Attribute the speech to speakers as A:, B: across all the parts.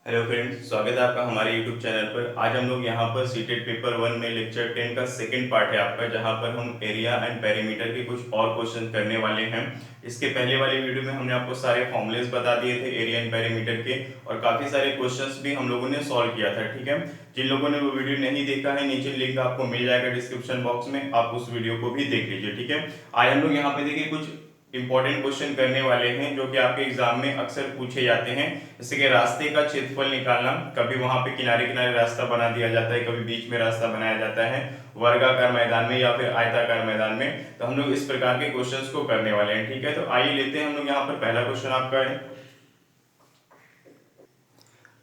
A: Hello friends, स्वागत है आपका हमारे यूट्यूब चैनल पर। आज हम लोग यहाँ पर सीटेट पेपर 1 में लेक्चर 10 का सेकंड पार्ट है आपका, जहाँ पर हम एरिया एंड पेरीमीटर के कुछ और क्वेश्चन करने वाले हैं। इसके पहले वाले वीडियो में हमने आपको सारे फॉर्मूलेस बता दिए थे एरिया एंड पेरीमीटर के, और काफी सारे क्वेश्चंस भी हम लोगों ने सॉल्व किया था। ठीक है, जिन लोगों ने वो वीडियो नहीं देखा है, नीचे लिंक आपको मिल जाएगा डिस्क्रिप्शन बॉक्स में, आप उस वीडियो को भी देख लीजिए। ठीक है, आज हम लोग यहाँ पे देखिए कुछ इंपॉर्टेंट क्वेश्चन करने वाले हैं जो कि आपके एग्जाम में अक्सर पूछे जाते हैं। जैसे कि रास्ते का क्षेत्रफल निकालना, कभी वहां पे किनारे किनारे रास्ता बना दिया जाता है, कभी बीच में रास्ता बनाया जाता है वर्गाकार मैदान में या फिर आयताकार मैदान में। तो हम लोग इस प्रकार के क्वेश्चंस को करने वाले हैं। ठीक है, तो आइए लेते हैं हम लोग यहाँ पर पहला क्वेश्चन आपका है।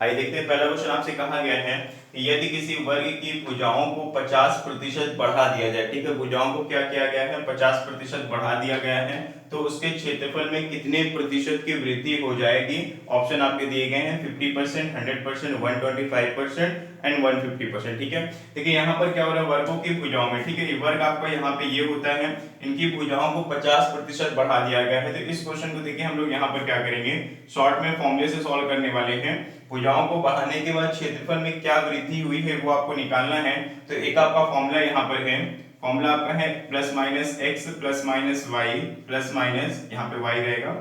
A: आइए देखते हैं, पहला क्वेश्चन आपसे कहा गया है कि यदि किसी वर्ग की भुजाओं को 50% बढ़ा दिया जाए। ठीक है, भुजाओं को क्या किया गया है, 50% बढ़ा दिया गया है, तो उसके क्षेत्रफल में कितने प्रतिशत की वृद्धि हो जाएगी। ऑप्शन आपके दिए गए हैं 50%, 100%, 125% एंड 150%। ठीक है, देखिए यहाँ पर क्या हो रहा है, वर्गों की भुजाओं में। ठीक है, ये वर्ग आपका यहाँ पे ये होता है, इनकी भुजाओं को 50% बढ़ा दिया गया है। तो इस क्वेश्चन को देखिए हम लोग यहाँ पर क्या करेंगे, शॉर्ट में फॉर्मूले से सॉल्व करने वाले हैं। भुजाओं को बढ़ाने के बाद क्षेत्रफल में क्या वृद्धि हुई है वो आपको निकालना है। तो एक आपका फॉर्मूला यहाँ पर है, फॉर्मूला आपका है plus minus X plus minus Y plus minus, यहाँ पे वाई रहेगा,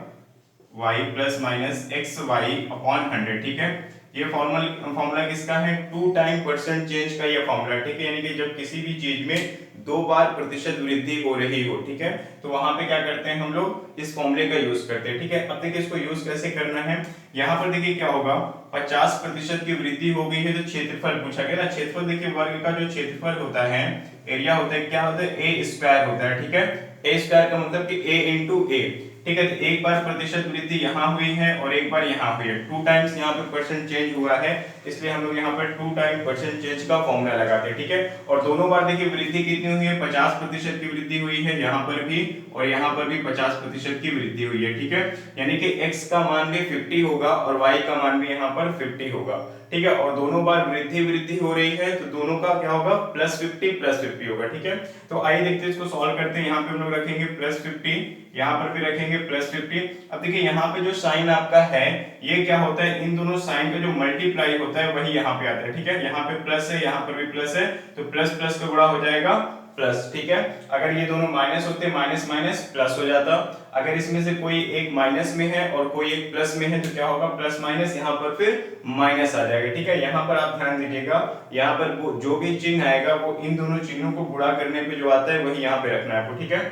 A: Y plus minus X Y upon 100। ठीक है, ये फॉर्मूला किसका है, 2 टाइम परसेंट चेंज का ये फॉर्मूला। ठीक है, यानी कि जब किसी भी चीज में 2 बार प्रतिशत वृद्धि हो रही हो, ठीक है, तो वहां पे क्या करते हैं हम लोग, इस फॉर्मूले का यूज करते हैं। ठीक है, अब देखिए इसको यूज कैसे करना है। यहाँ पर देखिए क्या होगा, 50% की वृद्धि हो गई है तो क्षेत्रफल पूछा गया ना। क्षेत्रफल देखिए वर्ग का जो क्षेत्रफल होता है, एरिया होता है, क्या होता है, ए स्क्वायर होता है। ठीक है, ए स्क्वायर का मतलब कि ए इंटू ए। ठीक है, तो एक बार प्रतिशत वृद्धि यहाँ हुई है और एक बार यहाँ हुई है, 2 टाइम्स यहाँ पे परसेंट चेंज हुआ है, इसलिए हम लोग यहाँ पर 2 टाइम परसेंट चेंज का फॉर्मूला लगाते हैं। ठीक है, और दोनों बार देखिए वृद्धि कितनी हुई है, 50% की वृद्धि हुई है यहाँ पर भी, और यहाँ पर भी 50% की वृद्धि हुई है। ठीक है, यानी कि x का मान भी 50 होगा और y का मान भी यहाँ पर 50 होगा। ठीक है, और दोनों बार वृद्धि हो रही है, तो दोनों का क्या होगा, +50 होगा। ठीक है, तो आइए देखते हैं इसको सॉल्व करते हैं। यहाँ पे हम लोग रखेंगे +50, यहाँ पर भी रखेंगे +50। अब देखिए यहाँ पे जो साइन आपका है, ये क्या होता है, इन दोनों साइन का जो मल्टीप्लाई होता है वही यहाँ पे आता है। ठीक है, यहाँ पे प्लस है, यहाँ पर भी प्लस है, तो प्लस प्लस का गुणा हो जाएगा प्लस। ठीक है, अगर ये दोनों माइनस होते, माइनस माइनस प्लस हो जाता। अगर इसमें से कोई एक माइनस में है और कोई एक प्लस में है, तो क्या होगा, प्लस माइनस, यहाँ पर फिर माइनस आ जाएगा। ठीक है, यहाँ पर आप ध्यान दीजिएगा, यहाँ पर वो जो भी चिन्ह आएगा वो इन दोनों चिन्हों को गुणा करने पे जो आता है वही यहाँ पे रखना है आपको। ठीक है,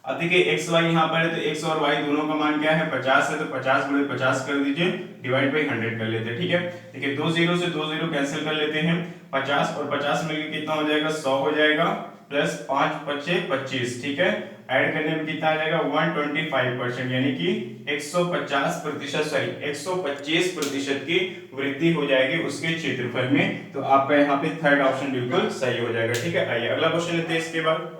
A: अब देखिए एक्स वाई यहाँ पर है, तो एक्स और वाई दोनों का मान क्या है, 50 है, तो 50 गुणे 50 कर दीजिए, डिवाइड बाई 100 कर लेते हैं। ठीक है, देखिए 2 जीरो से 2 जीरो कैंसिल कर लेते हैं, 50 और 50 मिलकर कितना हो जाएगा, 100 हो जाएगा, प्लस 5 पच्चे 25। ठीक है, ऐड करने में कितना आ जाएगा, 125%, यानी कि 150%, सॉरी 125% की वृद्धि हो जाएगी उसके क्षेत्रफल में। तो आपका यहाँ पे थर्ड ऑप्शन बिल्कुल सही हो जाएगा। ठीक है, आइए अगला क्वेश्चन लेते हैं इसके बाद।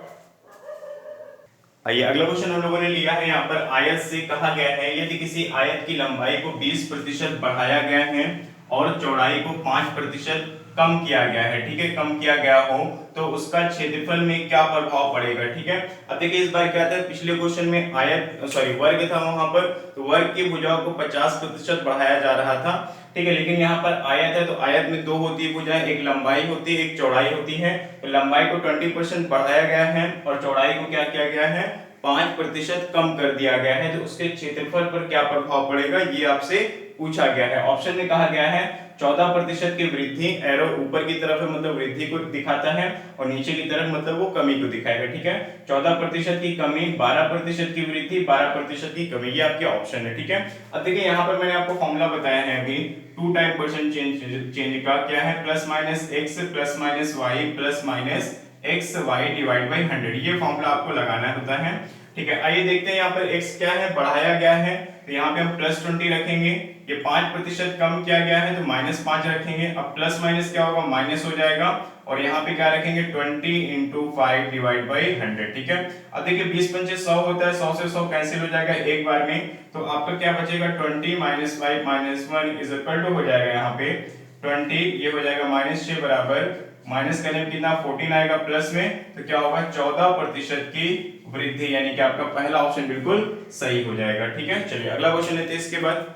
A: आइए अगला क्वेश्चन हम लोगों ने लिया है, यहाँ पर आयत से कहा गया है यदि किसी आयत की लंबाई को 20% बढ़ाया गया है और चौड़ाई को 5% कम किया गया है। ठीक है, कम किया गया हो तो उसका क्षेत्रफल में क्या प्रभाव पड़ेगा। ठीक है, अब देखिए इस बार क्या था, पिछले क्वेश्चन में आयत सॉरी वर्ग था वहां पर, तो वर्ग की भुजाओं को 50% बढ़ाया जा रहा था। ठीक है, लेकिन यहाँ पर आयत है, तो आयत में 2 होती है भुजाएं, एक लंबाई होती है, एक चौड़ाई होती है। तो लंबाई को 20% बढ़ाया गया है और चौड़ाई को क्या किया गया है, 5% कम कर दिया गया है, तो उसके क्षेत्रफल पर क्या प्रभाव पड़ेगा, ये आपसे पूछा गया है। ऑप्शन में कहा गया है 14% की वृद्धि, एरो ऊपर की तरफ है मतलब वृद्धि को दिखाता है, और नीचे की तरफ मतलब वो कमी को दिखाएगा। ठीक है, 14% की कमी, 12% की वृद्धि, 12% की कमी, ये आपके ऑप्शन है। ठीक है, अब देखिए यहाँ पर मैंने आपको फॉर्मूला बताया है अभी 2 टाइम परसेंट चेंज का, क्या है, plus minus X plus minus Y plus minus X Y divide by 100, ये फॉर्मूला आपको लगाना होता है। ठीक है, आइए देखते हैं यहाँ पर x क्या है, बढ़ाया गया है, तो यहाँ पे हम +20 रखेंगे, ये 5% कम किया गया है तो -5 रखेंगे। अब प्लस माइनस क्या होगा, माइनस हो जाएगा, और यहाँ पे क्या रखेंगे, 20 इंटू 5 डिवाइड बाई 100। ठीक है, अब देखिए 20 पंचे 100 होता है, 100 से 100 कैंसिल हो जाएगा एक बार में, तो आपका क्या बचेगा, 20 minus 5 minus 1 is equal to हो जाएगा यहाँ पे 20, ये हो जाएगा -6 बराबर, माइनस करने में कितना 14 आएगा प्लस में, तो क्या होगा 14% की वृद्धि, यानी कि आपका पहला ऑप्शन बिल्कुल सही हो जाएगा। ठीक है, चलिए अगला क्वेश्चन लेते हैं इसके बाद।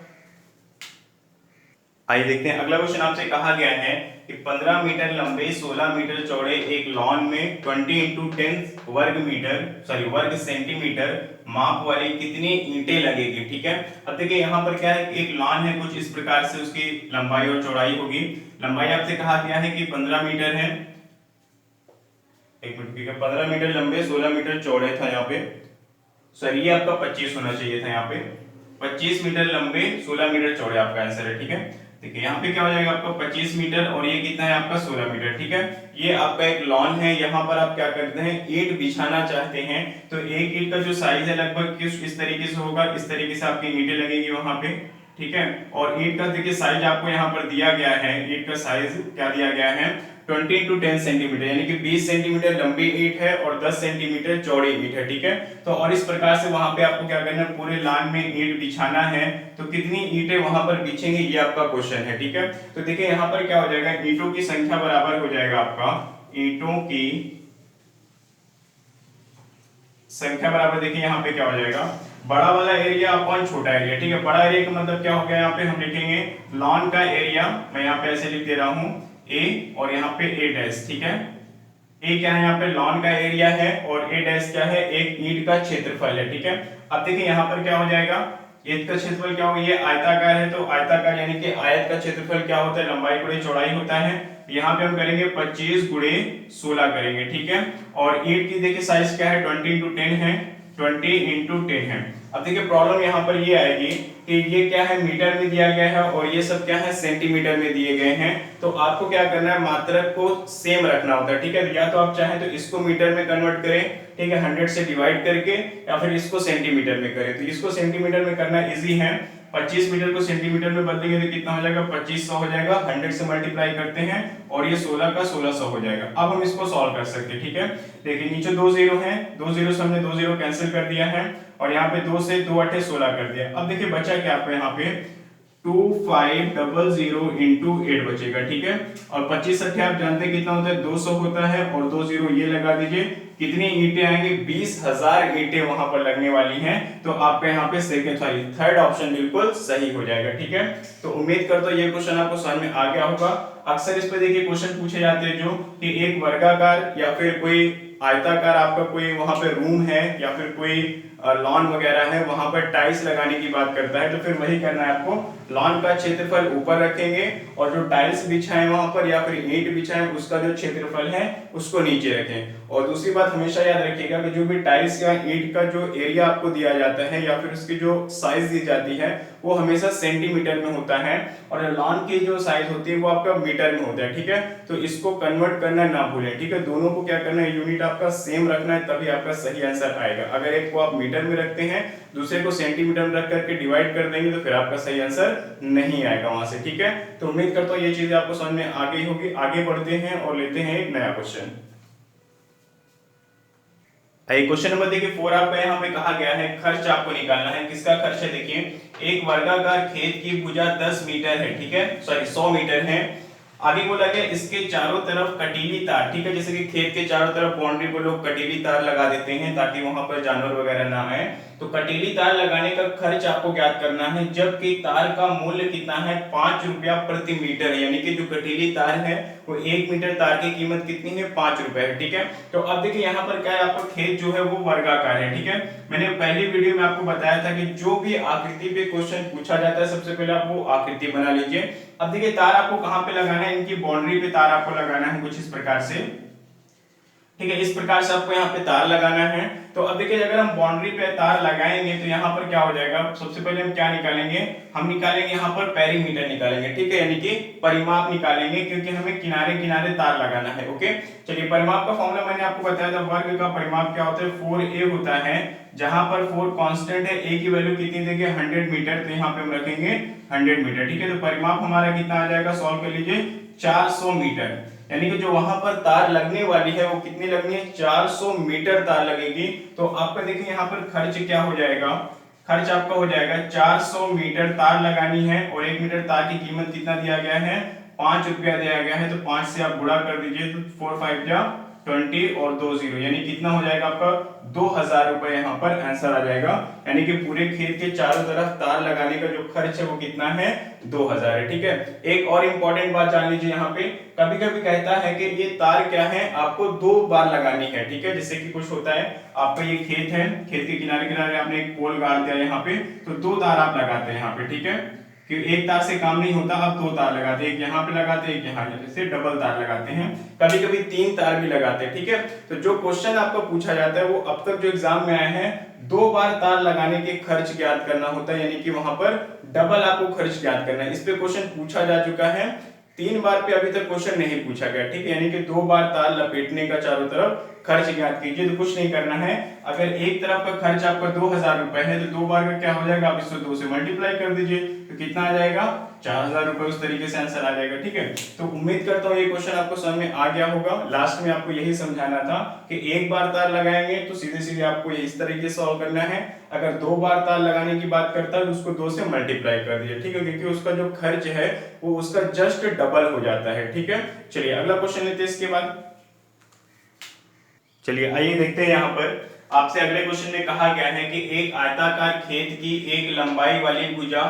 A: आइए देखते हैं अगला क्वेश्चन। आपसे कहा गया है कि 15 मीटर लंबे 16 मीटर चौड़े एक लॉन में 20 इंटू 10 वर्ग सेंटीमीटर माप वाली कितनी ईंटें लगेगी। ठीक है, अब देखिए यहाँ पर क्या है कि एक लॉन है, कुछ इस प्रकार से उसकी लंबाई और चौड़ाई होगी। लंबाई आपसे कहा गया है कि 15 मीटर है, एक मिनट, ठीक है, 15 मीटर लंबे 16 मीटर चौड़े था यहाँ पे, सर ये आपका 25 होना चाहिए था, यहाँ पे 25 मीटर लंबे 16 मीटर चौड़े आपका आंसर है। ठीक है, देखिए यहाँ पे क्या हो जाएगा आपका 25 मीटर और ये कितना है आपका 16 मीटर। ठीक है, ये आपका एक लॉन है, यहाँ पर आप क्या करते हैं ईंट बिछाना चाहते हैं, तो एक ईंट का जो साइज है लगभग किस इस तरीके से होगा, इस तरीके से आपकी ईंटें लगेगी वहां पे। ठीक है, और ईंट का देखिए साइज आपको यहाँ पर दिया गया है, ईंट का साइज क्या दिया गया है 20 इंटू 10 सेंटीमीटर, यानी कि 20 सेंटीमीटर लंबी ईंट है और 10 सेंटीमीटर चौड़ी ईंट है। ठीक है, तो और इस प्रकार से वहां पे आपको क्या करना है, पूरे लाइन में ईंट बिछाना है, तो कितनी ईंटें वहां पर बिछेंगे ये आपका क्वेश्चन है। ठीक है, तो देखिए यहाँ पर क्या हो जाएगा, ईंटों की संख्या बराबर हो जाएगा आपका, ईंटों की संख्या बराबर, देखिए यहाँ पे क्या हो जाएगा, बड़ा वाला एरिया अपॉन छोटा एरिया। ठीक है, बड़ा एरिया का मतलब क्या हो गया, यहाँ पे हम लिखेंगे लॉन का एरिया, मैं यहाँ पे ऐसे लिख दे रहा हूं ए और यहाँ पे ए डैश। ठीक है, ए क्या है यहाँ पे लॉन का एरिया है और ए डैश क्या है एक ईंट का क्षेत्रफल है। ठीक है, अब देखिए यहाँ पर क्या हो जाएगा, ईंट का क्षेत्रफल क्या होगा, ये आयताकार है, तो आयताकार यानी कि आयत का क्षेत्रफल क्या होता है, लंबाई गुणे चौड़ाई होता है। यहाँ पे हम करेंगे 25 गुणे 16 करेंगे। ठीक है, और ईंट की देखिए साइज क्या है 20 इंटू 10 है, 20 इंटू 10 है। अब देखिए प्रॉब्लम यहाँ पर ये आएगी कि ये क्या है मीटर में दिया गया है और ये सब क्या है सेंटीमीटर में दिए गए हैं, तो आपको क्या करना है मात्रक को सेम रखना होता है। ठीक है, या तो आप चाहें तो इसको मीटर में कन्वर्ट करें, ठीक है 100 से डिवाइड करके, या फिर इसको सेंटीमीटर में करें। तो इसको सेंटीमीटर में करना इजी है, 25 मीटर को सेंटीमीटर में बदलेंगे तो कितना हो जाएगा 2500 हो जाएगा, 100 से मल्टीप्लाई करते हैं और ये 16 का 1600 हो जाएगा। अब हम इसको सॉल्व कर सकते हैं। ठीक है, देखिए नीचे दो जीरो हैं, दो जीरो से हमने दो जीरो कैंसिल कर दिया है और यहाँ पे 2 से 2 8 16 कर दिया। अब देखिए बचा क्या आपको यहाँ पे 2500 इंटू 8 बचेगा। ठीक है, और 25 सट्ठे आप जानते हैं कितना होता है 200 होता है, और 2 जीरो ये लगा दीजिए, कितनी ईंटें आएंगे 20,000 ईंटें वहां पर लगने वाली हैं। तो आपका यहाँ पे सेकंड सॉरी थर्ड ऑप्शन बिल्कुल सही हो जाएगा। ठीक है, तो उम्मीद करता हूं ये क्वेश्चन आपको समझ में आ गया होगा। अक्सर इस पे देखिए क्वेश्चन पूछे जाते हैं जो कि एक वर्गाकार या फिर कोई आयताकार आपका कोई वहां पे रूम है या फिर कोई लॉन वगैरह है, वहां पर टाइल्स लगाने की बात करता है, तो फिर वही करना है आपको, लॉन का क्षेत्रफल ऊपर रखेंगे और जो टाइल्स बिछाएं वहां पर या फिर ईंट बिछाएं उसका जो क्षेत्रफल है उसको नीचे रखें। और दूसरी बात हमेशा याद रखिएगा कि जो भी टाइल्स या ईंट का जो एरिया आपको दिया जाता है या फिर उसकी जो साइज दी जाती है वो हमेशा सेंटीमीटर में होता है और लॉन की जो साइज होती है वो आपका मीटर में होता है। ठीक है, तो इसको कन्वर्ट करना ना भूलें। ठीक है, दोनों को क्या करना है यूनिट आपका सेम रखना है, तभी आपका सही आंसर आएगा। अगर एक को आप मीटर में रखते हैं दूसरे को सेंटीमीटर में रख करके डिवाइड कर देंगे तो फिर आपका सही आंसर नहीं आएगा वहां से। ठीक है, तो उम्मीद करता हूं ये चीजें आपको समझ में आ गई होगी। आगे बढ़ते हैं और लेते हैं एक नया क्वेश्चन। क्वेश्चन नंबर देखिए 4 आपका यहाँ पे कहा गया है खर्च आपको निकालना है। किसका खर्च है, देखिए एक वर्गाकार खेत की भुजा 10 मीटर है, ठीक है सॉरी 100 मीटर है। आगे बोला गया इसके चारों तरफ कटीली तार, ठीक है, जैसे कि खेत के चारों तरफ बाउंड्री पर लोग कटीली तार लगा देते हैं ताकि वहां पर जानवर वगैरह ना आए, तो कटीली तार लगाने का खर्च आपको ज्ञात करना है, जबकि तार का मूल्य कितना है 5 रुपया प्रति मीटर, यानी कि जो कटीली तार है वो 1 मीटर तार की कीमत कितनी है 5 रुपए है। ठीक है, तो अब देखिए यहाँ पर क्या है, आपका खेत जो है वो वर्गाकार है। ठीक है, मैंने पहली वीडियो में आपको बताया था कि जो भी आकृति पे क्वेश्चन पूछा जाता है सबसे पहले आप वो आकृति बना लीजिए। अब देखिए तार आपको कहां पे लगाना है, इनकी बाउंड्री पे तार आपको लगाना है कुछ इस प्रकार से। ठीक है, इस प्रकार से आपको यहाँ पे तार लगाना है। तो अब देखिए अगर हम बाउंड्री पे तार लगाएंगे तो यहाँ पर क्या हो जाएगा, सबसे पहले हम क्या निकालेंगे, हम निकालेंगे यहाँ पर पेरीमीटर निकालेंगे। ठीक है, यानी कि परिमाप निकालेंगे क्योंकि हमें किनारे किनारे तार लगाना है। ओके, चलिए परिमाप का फॉर्मूला मैंने आपको बताया था, वर्ग का परिमाप क्या होता है 4a होता है, जहां पर 4 कांस्टेंट है, a की वैल्यू कितनी देंगे 100 मीटर, तो यहाँ पे हम रखेंगे 100 मीटर। ठीक है, तो परिमाप हमारा कितना आ जाएगा, सॉल्व कर लीजिए 400 मीटर, यानी कि जो वहां पर तार लगने वाली है वो कितनी लगनी है 400 मीटर तार लगेगी। तो आपका देखिए यहाँ पर खर्च क्या हो जाएगा, खर्च आपका हो जाएगा 400 मीटर तार लगानी है और 1 मीटर तार की कीमत कितना दिया गया है 5 रुपया दिया गया है, तो 5 से आप गुणा कर दीजिए तो 4 5 जा 20 और 2 जीरो, यानी कितना हो जाएगा आपका 2000 रुपए यहाँ पर आंसर आ जाएगा। यानी कि पूरे खेत के चारों तरफ तार लगाने का जो खर्च है वो कितना है 2000 है। ठीक है, एक और इंपॉर्टेंट बात जान लीजिए, यहाँ पे कभी कभी कहता है कि ये तार क्या है आपको 2 बार लगानी है। ठीक है, जैसे कि कुछ होता है आपका ये खेत है, खेत के किनारे किनारे आपने एक पोल गाड़ दिया यहाँ पे, तो 2 तार आप लगाते हैं यहाँ पे। ठीक है, कि एक तार से काम नहीं होता, आप 2 तार लगाते हैं, एक यहाँ पे लगाते हैं, एक यहाँ, जैसे डबल तार लगाते हैं, कभी कभी 3 तार भी लगाते हैं। ठीक है, तो जो क्वेश्चन आपको पूछा जाता है वो अब तक जो एग्जाम में आए हैं 2 बार तार लगाने के खर्च ज्ञात करना होता है, यानी कि वहां पर डबल आपको खर्च ज्ञात करना है। इस पे क्वेश्चन पूछा जा चुका है, 3 बार पे अभी तक क्वेश्चन नहीं पूछा गया। ठीक है, यानी कि 2 बार तार लपेटने का चारों तरफ खर्च ज्ञात कीजिए। तो कुछ नहीं करना है, अगर एक तरफ का खर्च आपका 2000 रुपए है तो 2 बार का क्या हो जाएगा, आप इसको 2 से मल्टीप्लाई कर दीजिए, तो कितना आ जाएगा 4000 रुपए, उस तरीके से आंसर आ जाएगा। ठीक है, तो उम्मीद करता हूँ ये क्वेश्चन आपको समझ में आ गया होगा। लास्ट में आपको यही समझाना था कि एक बार तार लगाएंगे तो सीधे सीधे आपको इस तरीके से सॉल्व करना है, अगर 2 बार तार लगाने की बात करता है तो उसको 2 से मल्टीप्लाई कर दीजिए। ठीक है, क्योंकि उसका जो खर्च है वो उसका जस्ट डबल हो जाता है। ठीक है, चलिए अगला क्वेश्चन लेते हैं इसके बाद। चलिए आइए देखते हैं, यहाँ पर आपसे अगले क्वेश्चन में कहा गया है कि एक आयताकार खेत की एक लंबाई वाली भुजा,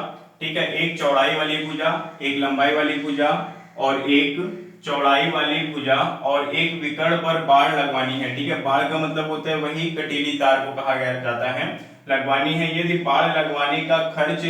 A: ठीक है, एक चौड़ाई वाली भुजा, एक लंबाई वाली भुजा और एक चौड़ाई वाली भुजा और एक विकर्ण पर बाड़ लगवानी है। ठीक है, बाड़ का मतलब होता है वही कटीली तार को कहा गया जाता है, लगवानी है। यदि बाड़ लगवाने का खर्च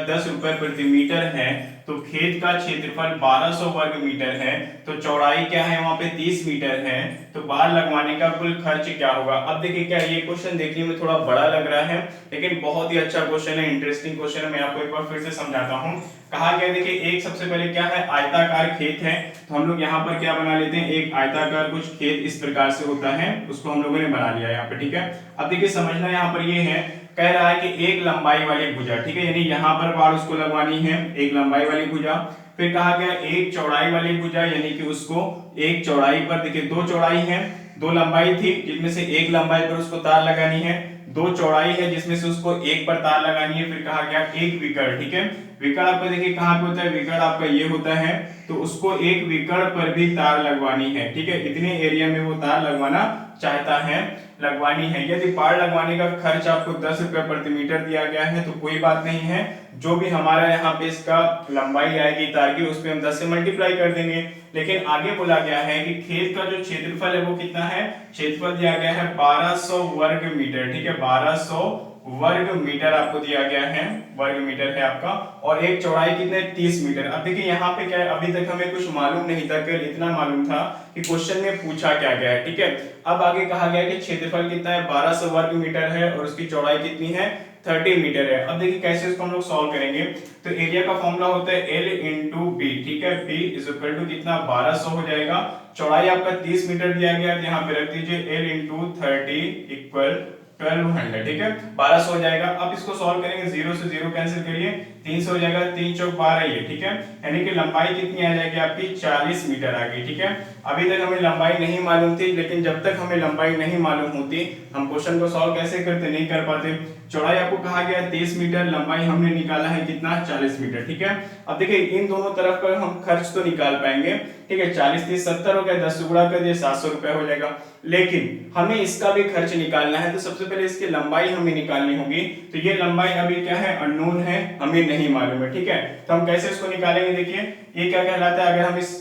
A: ₹10 प्रति मीटर है तो खेत का क्षेत्रफल 1200 वर्ग मीटर है, तो चौड़ाई क्या है वहां पे 30 मीटर है, तो बाड़ लगवाने का कुल खर्च क्या होगा। अब देखिए क्या ये क्वेश्चन देखने में थोड़ा बड़ा लग रहा है, लेकिन बहुत ही अच्छा क्वेश्चन है, इंटरेस्टिंग क्वेश्चन है। मैं आपको एक बार फिर से समझाता हूँ। कहा गया देखिए, एक सबसे पहले क्या है, आयताकार खेत है, तो हम लोग यहाँ पर क्या बना लेते हैं, एक आयताकार कुछ खेत इस प्रकार से होता है, उसको हम लोगों ने बना लिया यहाँ पे। ठीक है, अब देखिए समझना यहाँ पर ये है, कह रहा है कि एक लंबाई वाली भुजा, ठीक है, यानी यहाँ पर बाड़ उसको लगवानी है, एक लंबाई वाली भुजा। फिर कहा गया एक चौड़ाई वाली भुजा, यानी कि उसको एक चौड़ाई पर, देखिए 2 चौड़ाई है, 2 लंबाई थी जिसमें से एक लंबाई पर उसको तार लगानी है, 2 चौड़ाई है जिसमें से उसको एक पर तार लगानी है। फिर कहा गया एक विकर्ण, ठीक है, विकर्ण आपका देखिए कहाँ पे होता है, विकर्ण आपका ये होता है, तो उसको एक विकर्ण पर भी तार लगवानी है। ठीक है, इतने एरिया में वो तार लगवाना चाहता है, लगवानी है। यदि बाड़ लगवाने का खर्च आपको 10 रुपए प्रति मीटर दिया गया है तो कोई बात नहीं है, जो भी हमारा यहाँ पे इसका लंबाई आएगी तार की उस पे हम 10 से मल्टीप्लाई कर देंगे। लेकिन आगे बोला गया है कि खेत का जो क्षेत्रफल है वो कितना है, क्षेत्रफल दिया गया है 1200 वर्ग मीटर। ठीक है, 1200 वर्ग मीटर आपको दिया गया है, वर्ग मीटर है आपका, और एक चौड़ाई कितने 30 मीटर। अब देखिए यहाँ पे क्या है, अभी तक हमें कुछ मालूम नहीं था, केवल इतना मालूम था कि क्वेश्चन में पूछा क्या गया है। ठीक है, अब आगे कहा गया है कि क्षेत्रफल कितना है 1200 वर्ग मीटर है और उसकी चौड़ाई कितनी है 30 मीटर है। अब देखिए कैसे इसको हम लोग सॉल्व करेंगे, तो एरिया का फॉर्मूला होता है L इंटू बी। ठीक है, B इज इक्वल टू कितना 1200 हो जाएगा, चौड़ाई आपका 30 मीटर दिया गया है, यहाँ पे रख दीजिए L इंटू 30 इक्वल 1200। ठीक है, 1200 हो जाएगा। अब इसको सॉल्व करेंगे, 0 से 0 कैंसिल करिए, 300 हो जाएगा, 3 चौक 12 ये। ठीक है, यानी कि लंबाई कितनी आ जाएगी आपकी 40 मीटर आ गई। ठीक है, अभी तक हमें लंबाई नहीं मालूम थी, लेकिन जब तक हमें लंबाई नहीं मालूम होती हम क्वेश्चन को सॉल्व कैसे करते, नहीं कर पाते। चौड़ाई आपको कहा गया 30 मीटर, लंबाई हमने निकाला है कितना 40 मीटर। ठीक है, अब देखिए इन दोनों तरफ का हम खर्च तो निकाल पाएंगे। ठीक है, 40 30 70 हो गया, 10 से गुणा कर दिए 700 रुपए हो जाएगा, लेकिन हमें इसका भी खर्च निकालना है, तो सबसे पहले इसकी लंबाई हमें निकालनी होगी। तो ये लंबाई अभी क्या है, अननोन है, हमें नहीं मालूम है। ठीक है, तो हम कैसे इसको निकालेंगे, देखिए ये क्या कहलाता है, अगर हम इस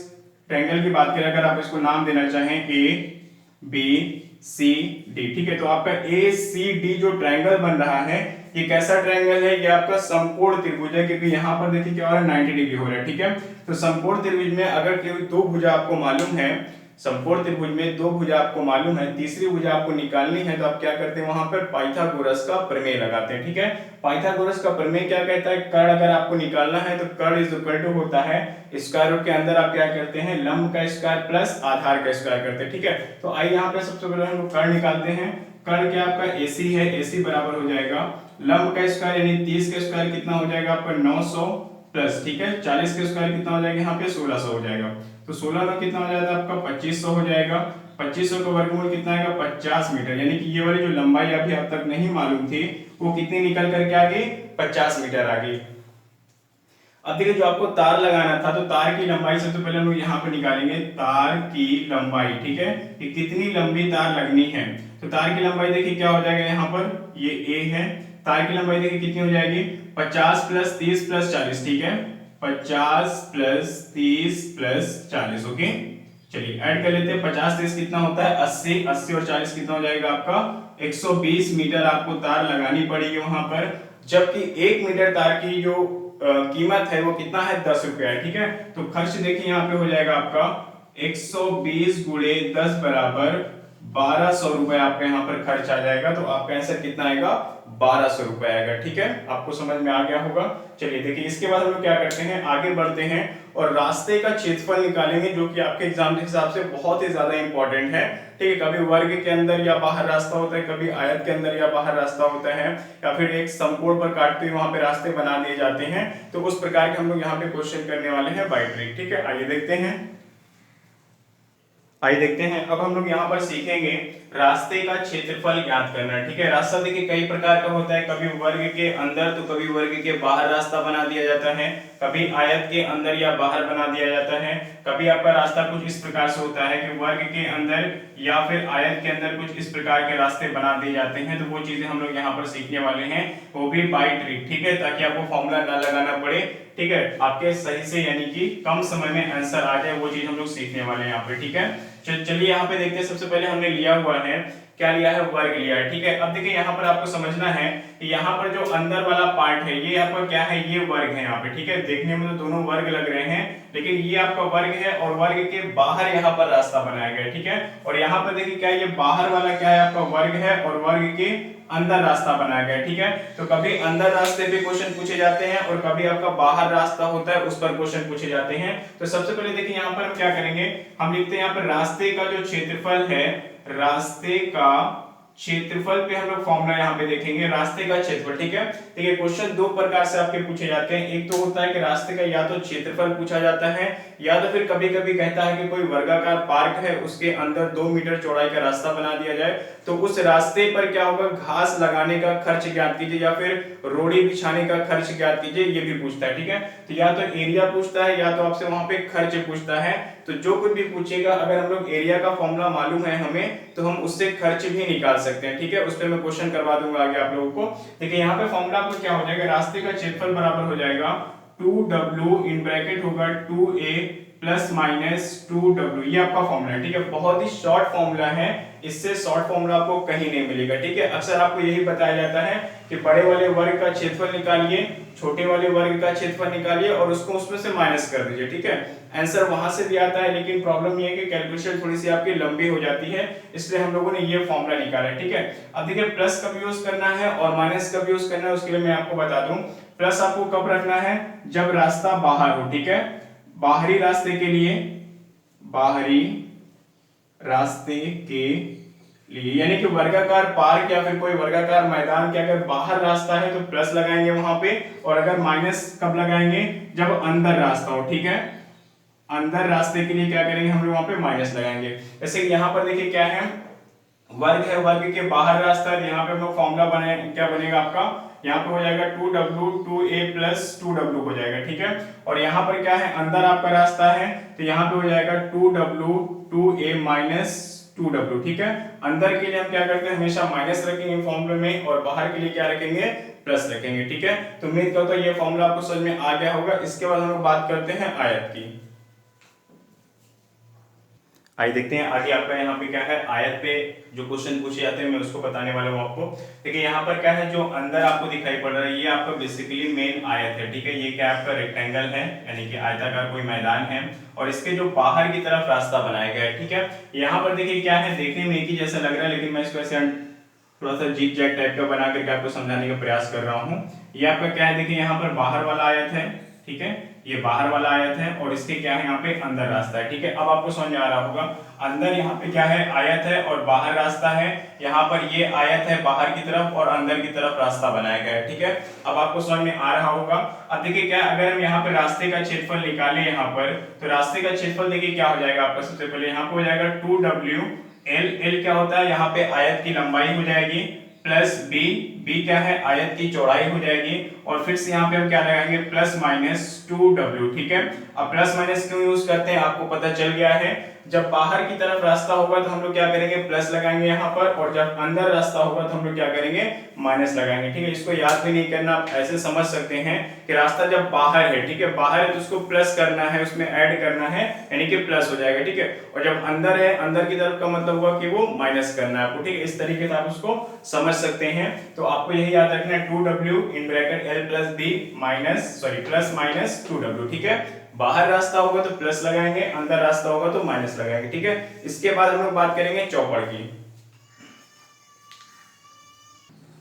A: ट्रायंगल की बात करें, अगर आप इसको नाम देना चाहें A B C D, ठीक है, तो आपका ACD जो ट्रायंगल बन रहा है ये कैसा ट्रायंगल है, ये आपका समकोण त्रिभुज है, क्योंकि यहाँ पर देखिए क्या हो रहा है 90 डिग्री हो रहा है। ठीक है, तो समकोण त्रिभुज में अगर केवल 2 भुजा आपको मालूम है, समकोण त्रिभुज में 2 भुजा आपको मालूम है, तीसरी भुजा आपको निकालनी है, तो आप क्या करते हैं, वहां पर पाइथागोरस का प्रमेय लगाते हैं। ठीक है, पाइथागोरस का प्रमेय क्या कहता है, कर्ण अगर आपको निकालना है तो कर्ण इज इक्वल टू होता है स्क्वायर रूट के अंदर आप क्या करते हैं, लंब का स्क्वायर प्लस आधार का स्क्वायर करते हैं। ठीक है, तो आइए यहाँ पे सबसे पहले हम कर्ण निकालते हैं। कर्ण क्या आपका AC है, AC बराबर हो जाएगा लंब का स्क्वायर यानी 30 का स्क्वायर कितना हो जाएगा आपका 900 प्लस, ठीक है, 40 का स्क्वायर कितना हो जाएगा यहाँ पे 1600 हो जाएगा, तो 16 में कितना हो जाएगा आपका 2500 हो जाएगा। 2500 का वर्गमूल कितना आएगा 50 मीटर, यानी कि ये वाली जो लंबाई अभी अब तक नहीं मालूम थी वो कितनी निकल करके आ गई 50 मीटर आ गई। अब देखिए जो आपको तार लगाना था, तो तार की लंबाई सबसे पहले हम लोग यहाँ पे निकालेंगे तार की लंबाई, ठीक है, कि कितनी लंबी तार लगनी है। तो तार की लंबाई देखिए क्या हो जाएगा, यहाँ पर ये ए है, तार की लंबाई देखिए कितनी हो जाएगी, 50 प्लस 30 प्लस 40, ठीक है, 50 प्लस 30 प्लस 40, ओके। चलिए ऐड कर लेते हैं, 50 30 कितना होता है 80, 80 और 40 कितना हो जाएगा आपका 120 मीटर आपको तार लगानी पड़ेगी वहां पर। जबकि 1 मीटर तार की जो कीमत है वो कितना है 10 रुपया है, ठीक है। तो खर्च देखिए यहाँ पे हो जाएगा आपका 120 गुणे 10 बराबर 1200 रुपए आपका यहाँ पर खर्च आ जाएगा। तो आपका आंसर कितना आएगा 1200 रुपए आएगा, ठीक है। आपको समझ में आ गया होगा। चलिए देखिए इसके बाद हम लोग क्या करते हैं, आगे बढ़ते हैं और रास्ते का क्षेत्रफल निकालेंगे, जो कि आपके एग्जाम के हिसाब से बहुत ही ज्यादा इंपॉर्टेंट है, ठीक है। कभी वर्ग के अंदर या बाहर रास्ता होता है, कभी आयत के अंदर या बाहर रास्ता होता है, या फिर एक समकोण पर काटते हुए वहां पे रास्ते बना दिए जाते हैं। तो उस प्रकार के हम लोग यहाँ पे क्वेश्चन करने वाले हैं बाय ट्रिक, ठीक है। आइए देखते हैं, अब हम लोग यहाँ पर सीखेंगे रास्ते का क्षेत्रफल ज्ञात करना, ठीक है। रास्ता देखिए कई प्रकार का होता है, कभी वर्ग के अंदर तो कभी वर्ग के बाहर रास्ता बना दिया जाता है, कभी आयत के अंदर या बाहर बना दिया जाता है, कभी आपका रास्ता कुछ इस प्रकार से होता है कि वर्ग के अंदर या फिर आयत के अंदर कुछ इस प्रकार के रास्ते बना दिए जाते हैं। तो वो चीजें हम लोग यहाँ पर सीखने वाले हैं, वो भी बाय ट्रिक, ठीक है, ताकि आपको फॉर्मूला ना लगाना पड़े, ठीक है, आपके सही से यानी कि कम समय में आंसर आ जाए, वो चीज हम लोग सीखने वाले हैं यहाँ पे, ठीक है। चलिए यहाँ पे देखते हैं, सबसे पहले हमने लिया हुआ है, क्या लिया है, वर्ग लिया है, ठीक है। अब देखिए यहाँ पर आपको समझना है कि यहाँ पर जो अंदर वाला पार्ट है ये आपका क्या है, ये वर्ग है यहाँ पे, ठीक है। देखने में तो दोनों वर्ग लग रहे हैं, लेकिन ये आपका वर्ग है और वर्ग के बाहर यहाँ पर रास्ता बनाया गया है, ठीक है। और यहाँ पर देखिए क्या है, ये बाहर वाला क्या है, आपका वर्ग है और वर्ग के अंदर रास्ता बनाया गया है, ठीक है। तो कभी अंदर रास्ते पे क्वेश्चन पूछे जाते हैं और कभी आपका बाहर रास्ता होता है उस पर क्वेश्चन पूछे जाते हैं। तो सबसे पहले देखिए यहाँ पर हम क्या करेंगे, हम लिखते हैं यहाँ पर रास्ते का जो क्षेत्रफल है, रास्ते का क्षेत्रफल पे हम लोग फॉर्मूला यहाँ पे देखेंगे, रास्ते का क्षेत्रफल, ठीक है। देखिए क्वेश्चन दो प्रकार से आपके पूछे जाते हैं, एक तो होता है कि रास्ते का या तो क्षेत्रफल पूछा जाता है, या तो फिर कभी कभी कहता है कि कोई वर्गाकार पार्क है उसके अंदर 2 मीटर चौड़ाई का रास्ता बना दिया जाए, तो उस रास्ते पर क्या होगा, घास लगाने का खर्च ज्ञात कीजिए या फिर रोड़ी बिछाने का खर्च ज्ञात कीजिए, ये भी पूछता है, ठीक है। तो या तो एरिया पूछता है या तो आपसे वहां पे खर्च पूछता है। तो जो कुछ भी पूछेगा, अगर हम लोग एरिया का फॉर्मूला मालूम है हमें, तो हम उससे खर्च भी निकाल सकते हैं, ठीक है। उस पर मैं क्वेश्चन करवा दूंगा आगे आप लोगों को। देखिए यहाँ पे फॉर्मूला आपको क्या हो जाएगा, रास्ते का क्षेत्रफल बराबर हो जाएगा 2w इन ब्रैकेट होगा 2a प्लस माइनस 2w, ये आपका फॉर्मूला है, ठीक है। बहुत ही शॉर्ट फॉर्मूला है, इससे शॉर्ट फॉर्मूला आपको कहीं नहीं मिलेगा, ठीक है। अक्सर आपको यही बताया जाता है कि बड़े वाले वर्ग का क्षेत्रफल निकालिए, छोटे वाले वर्ग का क्षेत्रफल निकालिए और उसको उसमें से माइनस कर दीजिए, ठीक है। आंसर वहां से भी आता है, लेकिन प्रॉब्लम ये है कि कैलकुलेशन थोड़ी सी आपकी लंबी हो जाती है, इसलिए हम लोगों ने ये फॉर्मूला निकाला है, ठीक है। अब देखिए प्लस कब यूज करना है और माइनस कब यूज करना है, उसके लिए मैं आपको बता दूं। प्लस आपको कब रखना है, जब रास्ता बाहर हो, ठीक है। बाहरी रास्ते के लिए, बाहरी रास्ते के लिए यानी कि वर्गाकार पार्क या फिर कोई वर्गाकार मैदान के अगर बाहर रास्ता है तो प्लस लगाएंगे वहां पे, और अगर माइनस कब लगाएंगे, जब अंदर रास्ता हो, ठीक है। अंदर रास्ते के लिए क्या करेंगे, हम लोग वहां पे माइनस लगाएंगे। जैसे कि यहाँ पर देखिए क्या है, वर्ग है, वर्ग के बाहर रास्ता है, यहाँ पे हम लोग फॉर्मूला बने, क्या बनेगा आपका, यहाँ पे हो जाएगा 2w 2a प्लस 2w हो जाएगा, ठीक है। और यहाँ पर क्या है, अंदर आपका रास्ता है, तो यहाँ पे हो जाएगा 2w 2a माइनस 2w, ठीक है। अंदर के लिए हम क्या करते हैं, हमेशा माइनस रखेंगे फॉर्मूले में, और बाहर के लिए क्या रखेंगे, प्लस रखेंगे, ठीक है। तो उम्मीद करता हूं ये फॉर्मूला आपको समझ में आ गया होगा। इसके बाद हम लोग बात करते हैं आयत की। आइए देखते हैं आगे आपका यहाँ पे क्या है, आयत पे जो क्वेश्चन पूछे जाते हैं मैं उसको बताने वाला हूँ आपको। देखिए यहाँ पर क्या है, जो अंदर आपको दिखाई पड़ रहा है ये आपका बेसिकली मेन आयत है, ठीक है। ये क्या आपका रेक्टेंगल है, यानी कि आयताकार कोई मैदान है, और इसके जो बाहर की तरफ रास्ता बनाया गया है, ठीक है। यहाँ पर देखिए क्या है, देखने में एक ही जैसा लग रहा है, लेकिन मैं इसको ऐसे थोड़ा सा जिग जैग टाइप का बना करके आपको समझाने का प्रयास कर रहा हूँ। ये आपका क्या है, देखिए यहाँ पर बाहर वाला आयत है, ठीक है, ये बाहर वाला आयत है, और इसके क्या है, यहाँ पे अंदर रास्ता है, ठीक है। अब आपको समझ में आ रहा होगा, अंदर यहाँ पे क्या है, आयत है और बाहर रास्ता है। यहाँ पर ये आयत है बाहर की तरफ और अंदर की तरफ रास्ता बनाया गया है, ठीक है। अब आपको समझ में आ रहा होगा। अब देखिए क्या, अगर हम यहाँ पे रास्ते का क्षेत्रफल निकालें यहाँ पर, तो रास्ते का क्षेत्रफल देखिए क्या हो जाएगा आपका, सबसे पहले यहाँ पे हो जाएगा 2w, l क्या होता है, यहाँ पे आयत की लंबाई हो जाएगी, प्लस बी, बी क्या है आयत की चौड़ाई हो जाएगी, और फिर से यहाँ पे हम क्या लगाएंगे प्लस माइनस 2w, ठीक है। अब प्लस माइनस क्यों यूज करते हैं आपको पता चल गया है। जब बाहर की तरफ रास्ता होगा तो हम लोग क्या करेंगे प्लस लगाएंगे यहाँ पर, और जब अंदर रास्ता होगा तो हम लोग क्या करेंगे माइनस लगाएंगे, ठीक है। इसको याद भी नहीं करना, आप ऐसे समझ सकते हैं कि रास्ता जब बाहर है, ठीक है, बाहर है तो उसको प्लस करना है, उसमें ऐड करना है, यानी कि प्लस हो जाएगा, ठीक है। और जब अंदर है, अंदर की तरफ का मतलब हुआ कि वो माइनस करना है आपको, ठीक है। इस तरीके से आप उसको समझ सकते हैं। तो आपको यही याद रखना है 2w इन bracket l plus b plus minus 2w, ठीक है। बाहर रास्ता होगा तो प्लस लगाएंगे, अंदर रास्ता होगा तो माइनस लगाएंगे, ठीक है। इसके बाद हम लोग बात करेंगे चौपड़ की।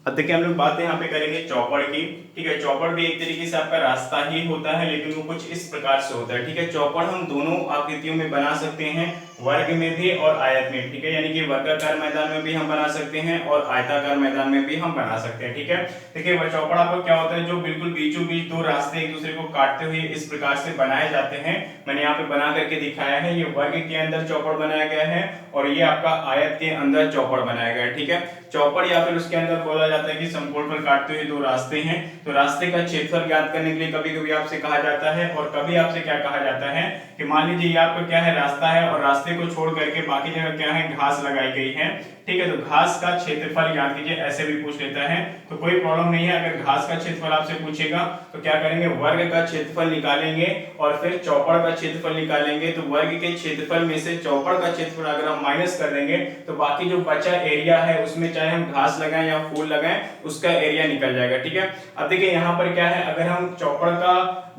A: अब देखिए हम लोग बात यहाँ पे करेंगे चौपड़ की, ठीक है। चौपड़ भी एक तरीके से आपका रास्ता ही होता है, लेकिन वो कुछ इस प्रकार से होता है, ठीक है। चौपड़ हम दोनों आकृतियों में बना सकते हैं, वर्ग में भी और आयत में, ठीक है। यानी कि वर्गाकार मैदान में भी हम बना सकते हैं और आयताकार मैदान में भी हम बना सकते हैं, ठीक है। देखिए वह चौपड़ आपका क्या होता है, जो बिल्कुल बीचों बीच दो रास्ते एक दूसरे को काटते हुए इस प्रकार से बनाए जाते हैं। मैंने यहाँ पे बना करके दिखाया है, ये वर्ग के अंदर चौपड़ बनाया गया है और ये आपका आयत के अंदर चौपड़ बनाया गया है, ठीक है। चौपड़ या फिर उसके अंदर बोला जाता है कि समकोण पर काटते हुए दो रास्ते हैं, तो रास्ते का क्षेत्रफल ज्ञात करने के लिए कभी कभी आपसे कहा जाता है, और कभी आपसे क्या कहा जाता है कि मान लीजिए ये आपका क्या है रास्ता है, और रास्ते को छोड़ करके बाकी जगह क्या है घास लगाई गई है, ठीक है। तो घास का क्षेत्रफल ज्ञात कीजिए, ऐसे भी पूछ लेता है तो कोई प्रॉब्लम नहीं है। अगर घास का क्षेत्रफल आपसे पूछेगा तो क्या करेंगे वर्ग का क्षेत्रफल निकालेंगे और फिर चौपड़ का क्षेत्रफल निकालेंगे। तो वर्ग के क्षेत्रफल में से चौपड़ का क्षेत्रफल अगर हम माइनस कर देंगे तो बाकी जो बचा एरिया है उसमें चाहे हम घास लगाएं या फूल लगाएं उसका एरिया निकल जाएगा, ठीक है। अब देखिए यहाँ पर क्या है, अगर हम चौपड़ का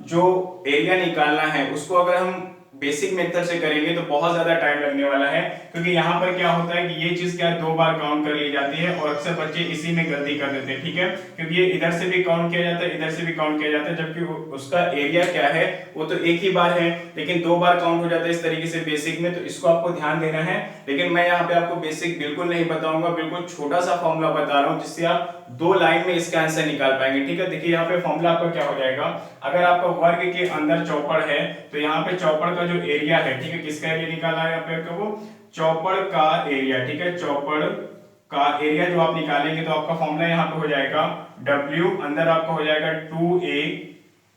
A: जो एरिया निकालना है उसको अगर हम बेसिक मेथड से करेंगे तो बहुत ज्यादा टाइम लगने वाला है, क्योंकि यहाँ पर क्या होता है कि ये चीज क्या दो बार काउंट कर ली जाती है और अक्सर बच्चे इसी में गलती कर देते हैं, ठीक है। क्योंकि ये इधर से भी काउंट किया जाता है, इधर से भी काउंट किया जाता है, जबकि उसका एरिया क्या है वो तो एक ही बार है, लेकिन दो बार काउंट हो जाता है इस तरीके से बेसिक में। तो इसको आपको ध्यान देना है, लेकिन मैं यहाँ पे आपको बेसिक बिल्कुल नहीं बताऊंगा, बिल्कुल छोटा सा फॉर्मूला बता रहा हूँ जिससे आप दो लाइन में इसका आंसर निकाल पाएंगे, ठीक है। देखिए यहाँ पे फॉर्मूला आपका क्या हो जाएगा, अगर आपका वर्ग के अंदर चौपड़ है तो यहाँ पे चौपड़ का जो एरिया है, ठीक है, किसका एरिया निकालना है यहाँ पे आपको, वो चौपड़ का एरिया, ठीक है। चौपड़ का एरिया जो आप निकालेंगे तो आपका फॉर्मूला यहाँ पे हो जाएगा W, अंदर आपका हो जाएगा 2a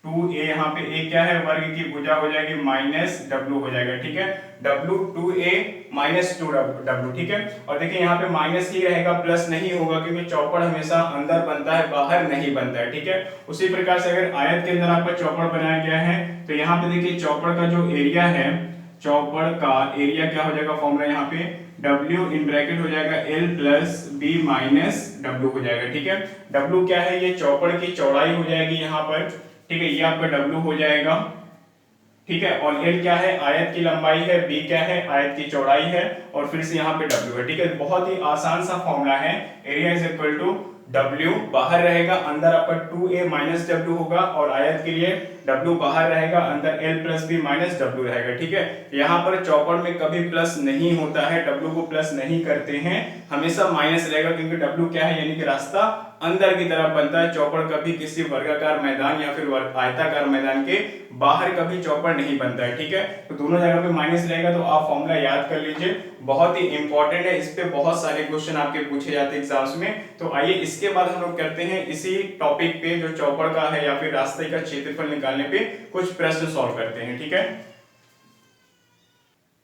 A: यहाँ पे a क्या है वर्ग की भुजा हो जाएगी माइनस w हो जाएगा, ठीक है। w 2a माइनस 2w, ठीक है। और देखिए यहाँ पे माइनस ही रहेगा, प्लस नहीं होगा, क्योंकि चौपड़ हमेशा अंदर बनता है बाहर नहीं बनता है, ठीक है। उसी प्रकार से अगर आयत के अंदर आपका चौपड़ बनाया गया है तो यहाँ पे देखिए चौपड़ का जो एरिया है, चौपड़ का एरिया क्या हो जाएगा, फॉर्मूला यहाँ पे W इन ब्रैकेट हो जाएगा L plus B minus W हो जाएगा, ठीक है। W क्या है, ये चौपड़ की चौड़ाई हो जाएगी यहाँ पर, ठीक है, ये आपका W हो जाएगा, ठीक है। और L क्या है, आयत की लंबाई है, B क्या है, आयत की चौड़ाई है, और फिर से यहाँ पे W है, ठीक है। बहुत ही आसान सा फॉर्मूला है, area is equal to W बाहर रहेगा, अंदर आपका 2a माइनस W होगा, और आयत के लिए W बाहर रहेगा, अंदर L plus B minus W रहेगा, ठीक है। यहाँ पर चौपड़ में कभी प्लस नहीं होता है, W को प्लस नहीं करते हैं, हमेशा माइनस रहेगा, क्योंकि W क्या है, यानी कि रास्ता अंदर की तरफ बनता है। चौपड़ कभी किसी वर्गाकार मैदान या फिर आयताकार मैदान के बाहर कभी चौपड़ नहीं बनता है, ठीक है। तो दोनों जगह पे माइनस रहेगा, तो आप फॉर्मूला याद कर लीजिए, बहुत ही इंपॉर्टेंट है, इस पे बहुत सारे क्वेश्चन आपके पूछे जाते हैं एग्जाम्स में। तो आइए इसके बाद हम लोग करते हैं इसी टॉपिक पे जो चौपड़ का है या फिर रास्ते का क्षेत्रफल निकालने पे कुछ प्रश्न सॉल्व करते हैं, ठीक है।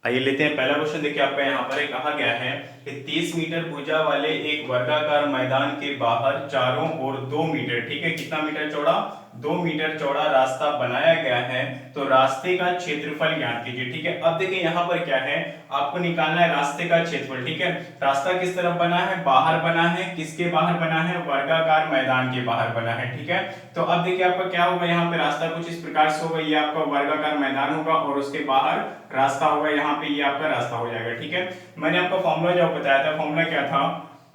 A: आइए लेते हैं पहला क्वेश्चन। देखिए आपका यहाँ पर कहा गया है कि 30 मीटर भुजा वाले एक वर्गाकार मैदान के बाहर चारों ओर 2 मीटर, ठीक है, कितना मीटर चौड़ा, 2 मीटर चौड़ा रास्ता बनाया गया है, तो रास्ते का क्षेत्रफल ज्ञात कीजिए, ठीक है। अब देखिए यहाँ पर क्या है, आपको निकालना है रास्ते का क्षेत्रफल, ठीक है। रास्ता किस तरफ बना है, बाहर बना है, किसके बाहर बना है, वर्गाकार मैदान के बाहर बना है, ठीक है। तो अब देखिए आपका क्या होगा, यहाँ पे रास्ता कुछ इस प्रकार से होगा, ये आपका वर्गाकार मैदान होगा और उसके बाहर रास्ता होगा, यहाँ पे ये आपका रास्ता हो जाएगा, ठीक है। मैंने आपको फॉर्मूला जो बताया था, फॉर्मूला क्या था,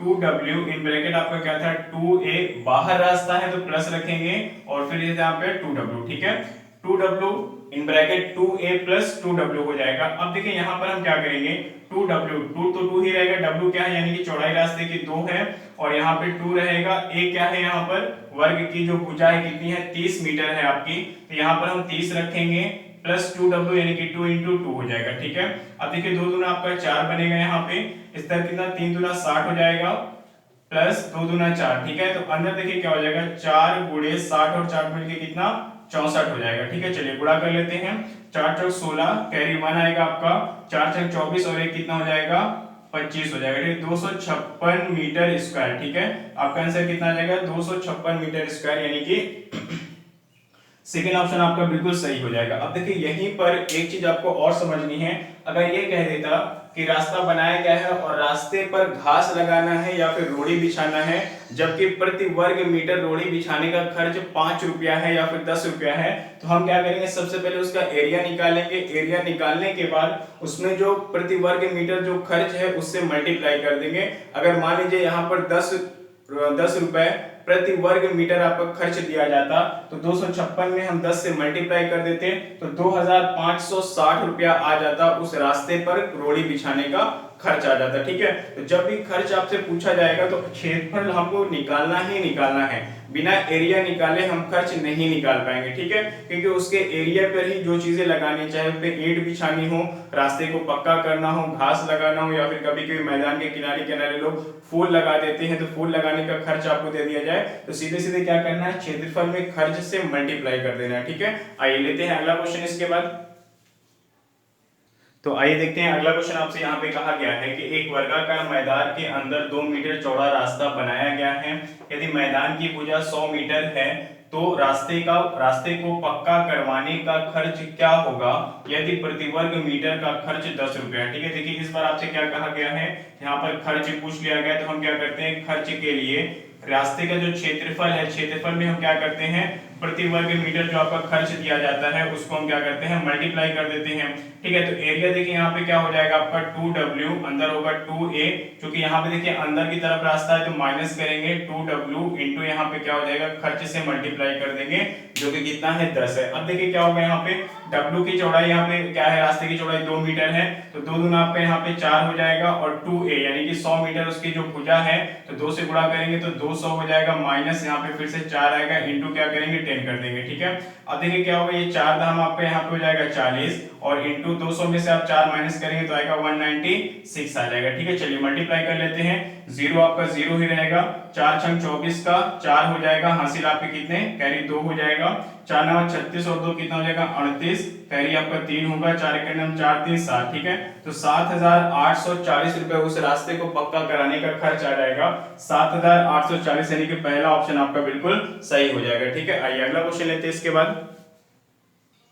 A: 2w इन ब्रैकेट आपका क्या था 2a, बाहर रास्ता है तो प्लस रखेंगे, और फिर यहाँ पे 2w, ठीक है। 2w in bracket 2a plus 2w हो जाएगा। अब देखिए यहाँ पर हम क्या करेंगे, 2w 2 तो 2 ही रहेगा, w क्या है, यानी कि चौड़ाई रास्ते की 2 है, और यहाँ पे 2 रहेगा, a क्या है, यहाँ पर वर्ग की जो भुजा है कितनी है, 30 मीटर है आपकी, तो यहाँ पर हम 30 रखेंगे प्लस 2w यानी कि 2 इंटू 2 हो जाएगा, ठीक है। अब देखिए 2 दूना आपका 4 बनेगा, यहाँ पे इस तरह कितना 3 दूना 60 हो जाएगा, प्लस 2 दूना 4, ठीक है। तो अंदर देखिए क्या हो जाएगा, 4 गुणे 60 और 4 मिलके कितना 64 हो जाएगा, ठीक है। चलिए गुणा कर लेते हैं, 4 चौक 16, कैरी 1 आएगा आपका, 4 चौक 24 और एक कितना हो जाएगा 25 हो जाएगा, ठीक है। 256 मीटर स्क्वायर, ठीक है। आपका आंसर कितना आ जाएगा 256 मीटर स्क्वायर, यानी कि सेकेंड ऑप्शन आपका बिल्कुल सही हो जाएगा। अब देखिए यहीं पर एक चीज आपको और समझनी है, अगर ये कह देता कि रास्ता बनाया गया है और रास्ते पर घास लगाना है या फिर रोड़ी बिछाना है, जबकि प्रति वर्ग मीटर रोड़ी बिछाने का खर्च 5 रुपया है या फिर 10 रुपया है, तो हम क्या करेंगे, सबसे पहले उसका एरिया निकालेंगे। एरिया निकालने के बाद उसमें जो प्रति वर्ग मीटर जो खर्च है उससे मल्टीप्लाई कर देंगे। अगर मान लीजिए यहाँ पर 10 रुपए प्रति वर्ग मीटर आपका खर्च दिया जाता, तो 256 में हम 10 से मल्टीप्लाई कर देते तो 2560 रुपया आ जाता, उस रास्ते पर रोड़ी बिछाने का खर्च आ जाता, ठीक है। तो जब भी खर्च आपसे पूछा जाएगा तो क्षेत्रफल हमको निकालना ही निकालना है, बिना एरिया निकाले हम खर्च नहीं निकाल पाएंगे, ठीक है। क्योंकि उसके एरिया पर ही जो चीजें लगानी, चाहे उस पे ईंट बिछानी हो, रास्ते को पक्का करना हो, घास लगाना हो, या फिर कभी कभी मैदान के किनारे किनारे लोग फूल लगा देते हैं, तो फूल लगाने का खर्च आपको दे दिया जाए, तो सीधे सीधे क्या करना है, क्षेत्रफल में खर्च से मल्टीप्लाई कर देना है, ठीक है। आइए लेते हैं अगला क्वेश्चन इसके बाद। तो आइए देखते हैं अगला क्वेश्चन आपसे यहाँ पे कहा गया है कि एक वर्गाकार मैदान के अंदर 2 मीटर चौड़ा रास्ता बनाया गया है। यदि मैदान की भुजा 100 मीटर है तो रास्ते को पक्का करवाने का खर्च क्या होगा यदि प्रति वर्ग मीटर का खर्च 10 रुपया है, ठीक है। देखिए इस बार आपसे क्या कहा गया है, यहाँ पर खर्च पूछ लिया गया, तो हम क्या करते हैं, खर्च के लिए रास्ते का जो क्षेत्रफल है, क्षेत्रफल में हम क्या करते हैं, प्रति वर्ग मीटर जो आपका खर्च दिया जाता है उसको हम क्या करते हैं, मल्टीप्लाई कर देते हैं, ठीक है। तो एरिया देखिए यहाँ पे क्या हो जाएगा आपका 2W, अंदर होगा 2A, क्योंकि यहाँ पे देखिए अंदर की तरफ रास्ता है तो माइनस करेंगे 2W इंटू यहाँ पे क्या हो जाएगा, खर्च से मल्टीप्लाई कर देंगे, जो कि कितना है 10 है। अब देखिए क्या होगा, यहाँ पे W की चौड़ाई यहाँ पे क्या है, रास्ते की चौड़ाई 2 मीटर है, तो 2 दूना आपका यहाँ पे 4 हो जाएगा, और 2A यानी कि 100 मीटर उसकी जो भुजा है, तो 2 से गुणा करेंगे तो 200 हो जाएगा, माइनस यहाँ पे फिर से 4 आएगा, इंटू क्या करेंगे 10 कर देंगे, ठीक है। अब देखिए क्या होगा, ये 4 दाम आपका यहाँ पे हो जाएगा 40, और इंटू 200 में से आप 4 माइनस करेंगे तो आएगा 196 आ जाएगा, ठीक है। चलिए मल्टीप्लाई कर लेते हैं, जीरो आपका जीरो ही रहेगा, 4 छंग 24 का 4 हो जाएगा, हासिल आपके कितने, कैरी 2 हो जाएगा, 4 9 36 और 2 कितना हो जाएगा 38, कैरी आपका 3 होगा, 4 एक 4 3 7, ठीक है। तो 7840 रुपए उस रास्ते को पक्का कराने का खर्च आ जाएगा, 7840, यानी कि पहला ऑप्शन आपका बिल्कुल सही हो जाएगा, ठीक है। आइए अगला क्वेश्चन लेते हैं इसके बाद।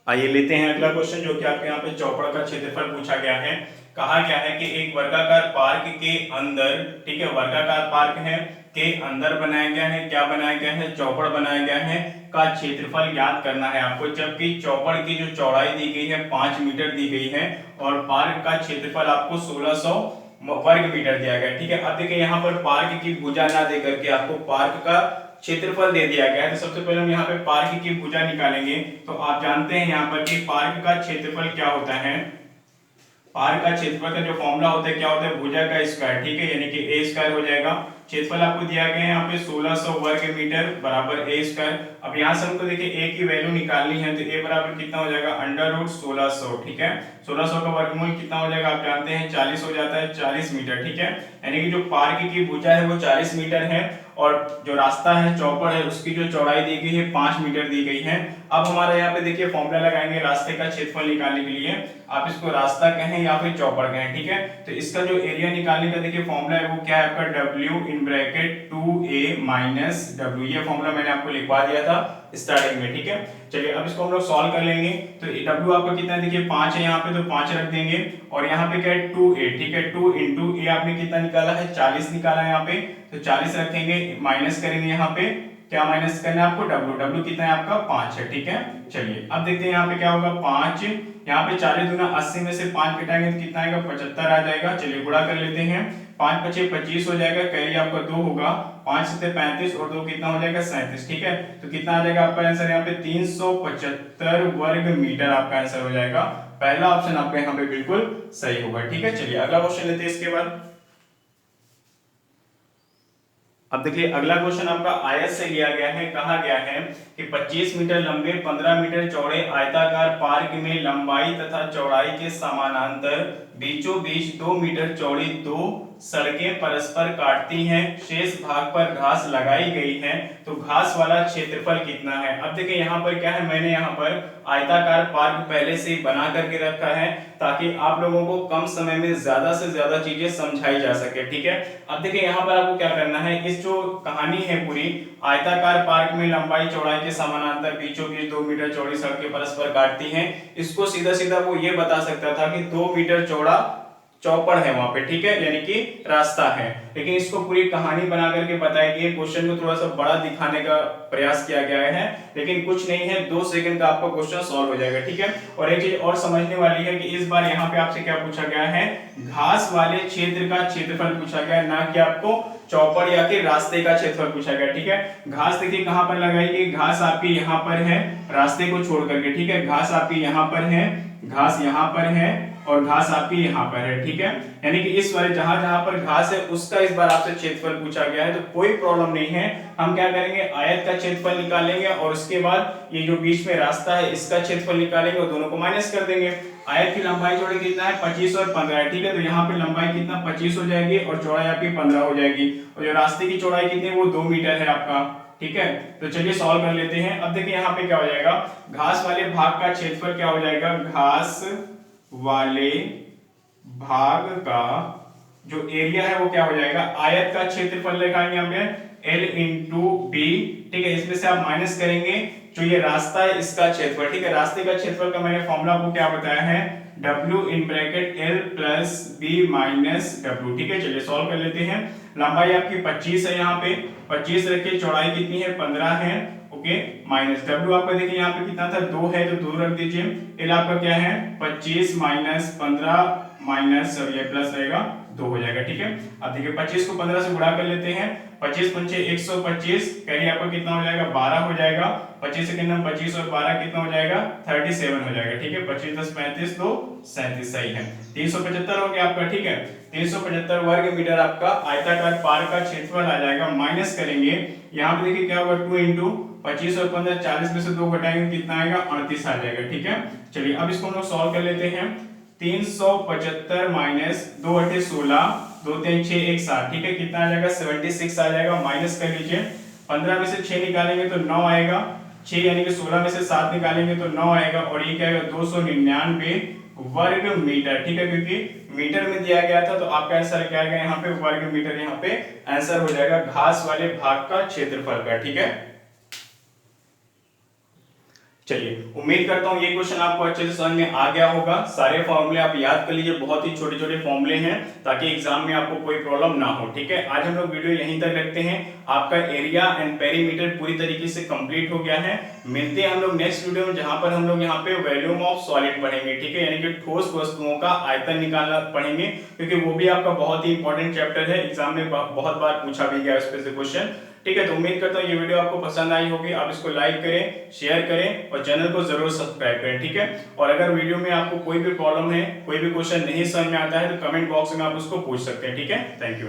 A: आइए लेते हैं अगला क्वेश्चन, जो कि आपके यहाँ पे चौपड़ का क्षेत्रफल पूछा गया है। कहा गया है कि एक वर्गाकार पार्क के अंदर, ठीक है, वर्गाकार पार्क है के अंदर बनाया गया है, क्या बनाया गया है, चौपड़ बनाया गया है, का क्षेत्रफल ज्ञात करना है आपको, जबकि चौपड़ की जो चौड़ाई दी गई है 5 मीटर दी गई है, और पार्क का क्षेत्रफल आपको 1600 वर्ग मीटर दिया गया, ठीक है। अब देखिए यहाँ पर पार्क की भुजा ना दे करके आपको पार्क का क्षेत्रफल दे दिया गया है, तो सबसे पहले हम यहाँ पे पार्क की भुजा निकालेंगे। तो आप जानते हैं यहाँ पर कि पार्क का क्षेत्रफल क्या होता है, पार्क का क्षेत्रफल का जो फॉर्मूला होता है क्या होता है, भुजा का स्क्वायर, ठीक है, यानी कि ए स्क्वायर हो जाएगा। क्षेत्रफल आपको दिया गया है यहाँ पे 1600 वर्ग मीटर बराबर ए स्क्वायर। अब यहाँ से हमको देखिए ए की वैल्यू निकालनी है, तो ए बराबर कितना हो जाएगा अंडर रूट 1600, ठीक है। 1600 का वर्गमूल कितना हो जाएगा, आप जानते हैं 40 हो जाता है, 40 मीटर, ठीक है। यानी कि जो पार्क की भुजा है वो 40 मीटर है, और जो रास्ता है चौपड़ है उसकी जो चौड़ाई दी गई है 5 मीटर दी गई है। अब हमारा यहाँ पे देखिए फॉर्मूला लगाएंगे रास्ते का क्षेत्रफल निकालने के लिए, आप इसको रास्ता कहें या फिर चौपड़ कहें, ठीक है। तो इसका जो एरिया निकालने का देखिए फॉर्मूला है वो क्या है आपका, W in bracket 2A minus W, ये फॉर्मूला मैंने आपको लिखवा दिया था स्टार्टिंग में, ठीक है। चलिए अब इसको हम लोग सॉल्व कर लेंगे। तो W आपका कितना है, देखिए 5 है यहाँ पे, तो 5 रख देंगे, और यहाँ पे क्या है 2A, ठीक है। 2 इंटू ए आपने कितना निकाला है, 40 निकाला है यहाँ पे, तो 40 रखेंगे, माइनस करेंगे, यहाँ पे क्या माइनस करना है आपको, W कितना है आपका 5 है, ठीक है। चलिए अब देखते हैं यहाँ पे क्या होगा, 5 यहाँ पे 40 दूना 80 में से 5 घटाएंगे तो कितना आएगा, 75 आ जाएगा। चलिए गुणा कर लेते हैं, 5 पचे 25 हो जाएगा, कैरी आपका 2 होगा, 5 से 35 और 2 कितना हो जाएगा 37, ठीक है। तो कितना आ जाएगा आपका आंसर यहाँ पे 375 वर्ग मीटर आपका आंसर हो जाएगा। पहला ऑप्शन आपका यहाँ पे बिल्कुल सही होगा, ठीक है। चलिए अगला क्वेश्चन लेते हैं इसके बाद। अब देखिए अगला क्वेश्चन आपका आयत से लिया गया है। कहा गया है कि 25 मीटर लंबे 15 मीटर चौड़े आयताकार पार्क में लंबाई तथा चौड़ाई के समानांतर बीचों बीच 2 मीटर चौड़ी दो सड़कें परस्पर काटती हैं, शेष भाग पर घास लगाई गई है, तो घास वाला क्षेत्रफल कितना है। अब देखिए यहाँ पर क्या है, मैंने यहाँ पर आयताकार पार्क पहले से ही बना करके रखा है ताकि आप लोगों को कम समय में ज्यादा से ज्यादा चीजें समझाई जा सके, ठीक है। अब देखिए यहाँ पर आपको क्या करना है, इस जो कहानी है पूरी, आयताकार पार्क में लंबाई चौड़ाई के समानांतर बीचों बीच 2 मीटर चौड़ी सड़कें परस्पर काटती हैं, इसको सीधा सीधा वो ये बता सकता था कि 2 मीटर चौड़ा चौपड़ है वहां पे, ठीक है, यानी कि रास्ता है। लेकिन इसको पूरी कहानी बना करके बताया कि क्वेश्चन को थोड़ा सा बड़ा दिखाने का प्रयास किया गया है, लेकिन कुछ नहीं है, 2 सेकंड का आपका क्वेश्चन सॉल्व हो जाएगा, ठीक है। और एक चीज और समझने वाली है कि इस बार यहाँ पे आपसे क्या पूछा गया है, घास वाले क्षेत्र का क्षेत्रफल पूछा गया है, ना कि आपको चौपड़ या कि रास्ते का क्षेत्रफल पूछा गया, ठीक है। घास देखिए कहां पर लगाई गई, घास आपकी यहाँ पर है रास्ते को छोड़ करके, ठीक है, घास आपकी यहाँ पर है, घास यहाँ पर है और घास आपकी यहाँ पर है, ठीक है। यानी कि इस वाले जहां जहां पर घास है उसका इस बार आपसे क्षेत्रफल पूछा गया है, तो कोई प्रॉब्लम नहीं है। हम क्या करेंगे, आयत का क्षेत्रफल निकालेंगे और उसके बाद ये जो बीच में रास्ता है इसका क्षेत्रफल निकालेंगे और दोनों को माइनस कर देंगे। आयत की लंबाई चौड़ाई कितना है, 25 और 15 है, ठीक है। तो यहाँ पे लंबाई कितना 25 हो जाएगी और चौड़ाई आपकी 15 हो जाएगी, और जो रास्ते की चौड़ाई कितनी है वो 2 मीटर है आपका, ठीक है। तो चलिए सॉल्व कर लेते हैं। अब देखिए यहाँ पे क्या हो जाएगा, घास वाले भाग का क्षेत्रफल क्या हो जाएगा, घास वाले भाग का जो एरिया है वो क्या हो जाएगा, आयत का क्षेत्रफल लिखाएंगे हम L इंटू बी, ठीक है। इसमें से आप माइनस करेंगे जो ये रास्ता है इसका क्षेत्रफल, ठीक है। रास्ते का क्षेत्रफल का मैंने फॉर्मूला आपको क्या बताया है, W in bracket L plus B minus W, ठीक है। चलिए सॉल्व कर लेते हैं। लंबाई आपकी 25 है, यहाँ पे 25 रखिए, चौड़ाई कितनी है 15 है, ओके, माइनस W आपका देखिए यहाँ पे कितना था 2 है, तो 2 रख दीजिए। L आपका क्या है 25 माइनस 15 माइनस और ये प्लस रहेगा 2 हो जाएगा, ठीक है। अब देखिए 25 को 15 से गुणा कर लेते हैं, 25 पंचे 125, कैरी आपका कितना हो जाएगा 12 हो जाएगा, 25 सेकंड में 25 और 12 कितना हो जाएगा 37 हो जाएगा, ठीक है। 25 10 35 2 37 सही है, 375 हो गया आपका, ठीक है। 375 वर्ग मीटर आपका आयताकार पार्क का क्षेत्रफल आ जाएगा। माइनस करेंगे यहाँ पे देखिए क्या होगा 2 इंटू 25 और 15 40 में से 2 घटाएंगे कितना आएगा 38 आ जाएगा, ठीक है। चलिए अब इसको हम लोग सॉल्व कर लेते हैं। 375 माइनस 2 8 16 2 3 6 1 7, ठीक है, कितना आ जाएगा 76 आ जाएगा। माइनस कर लीजिए, 15 में से 6 निकालेंगे तो 9 आएगा, 6 यानी कि 16 में से 7 निकालेंगे तो 9 आएगा, और ये क्या आएगा 299 वर्ग मीटर, ठीक है, क्योंकि मीटर में दिया गया था तो आपका आंसर क्या आएगा यहाँ पे वर्ग मीटर, यहाँ पे आंसर हो जाएगा घास वाले भाग का क्षेत्रफल का, ठीक है। चलिए उम्मीद करता हूं ये क्वेश्चन आपको अच्छे से समझ में आ गया होगा। सारे फॉर्मूले आप याद कर लीजिए, बहुत ही छोटे छोटे फॉर्मूले हैं ताकि एग्जाम में आपको कोई प्रॉब्लम ना हो, ठीक है। आज हम लोग वीडियो यहीं तक रखते हैं। आपका एरिया एंड पेरीमीटर पूरी तरीके से कंप्लीट हो गया है। मिलते हैं हम लोग नेक्स्ट वीडियो में, जहां पर हम लोग यहाँ पे वॉल्यूम ऑफ सॉलिड पढ़ेंगे, ठीक है, यानी कि ठोस वस्तुओं का आयतन निकालना पढ़ेंगे, क्योंकि वो भी आपका बहुत ही इंपॉर्टेंट चैप्टर है, एग्जाम में बहुत बार पूछा भी गया उस पे से क्वेश्चन, ठीक है। तो उम्मीद करता हूँ ये वीडियो आपको पसंद आई होगी। आप इसको लाइक करें, शेयर करें और चैनल को जरूर सब्सक्राइब करें, ठीक है। और अगर वीडियो में आपको कोई भी प्रॉब्लम है, कोई भी क्वेश्चन नहीं समझ में आता है तो कमेंट बॉक्स में आप उसको पूछ सकते हैं, ठीक है। Thank you.